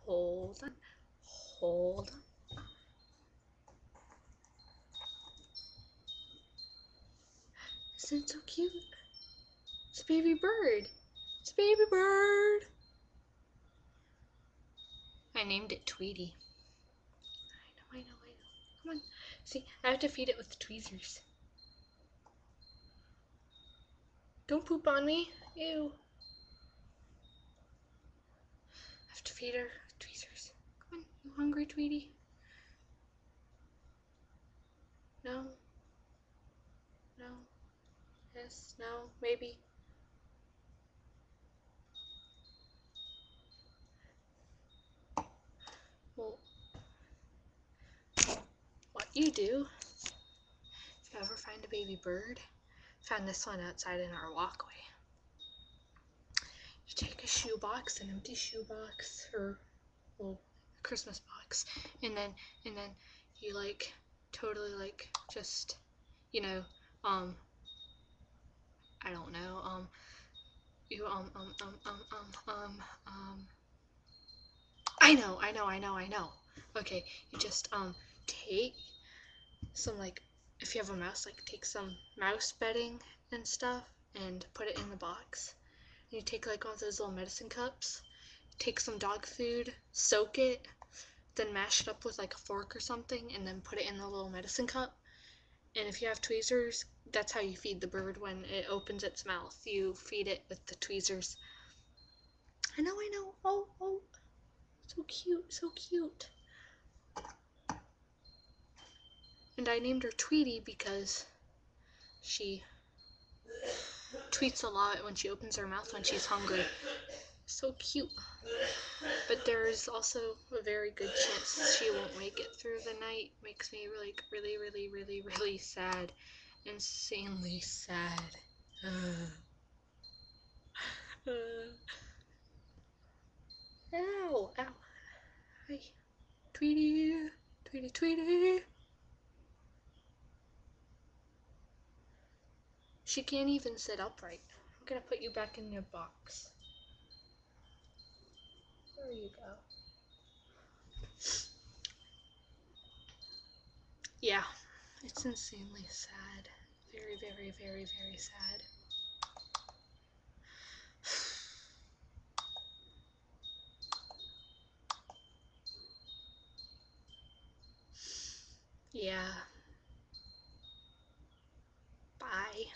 Hold on. Hold on. Isn't it so cute? It's a baby bird. It's a baby bird. I named it Tweety. I know. Come on. See, I have to feed it with tweezers. Don't poop on me. Ew. I have to feed her with tweezers. Come on, you hungry, Tweety? No. No. Yes. No. Maybe. Well, what you do, if you ever find a baby bird, found this one outside in our walkway. You take a shoebox, an empty shoebox, or well, a Christmas box, and then you like totally like just, you know, I don't know, you I know. Okay, you just take some, like, if you have a mouse, like take some mouse bedding and stuff and put it in the box. And you take like one of those little medicine cups, take some dog food, soak it, then mash it up with like a fork or something, and then put it in the little medicine cup. And if you have tweezers, that's how you feed the bird when it opens its mouth. You feed it with the tweezers. I know. Oh, so cute, so cute. And I named her Tweety because she tweets a lot when she opens her mouth when she's hungry. So cute. But there's also a very good chance she won't make it through the night. Makes me like really sad. Insanely sad. Ow. Hi. Tweety. She can't even sit upright. I'm gonna put you back in your box. There you go. Yeah, it's insanely sad. Very sad. Yeah. Bye.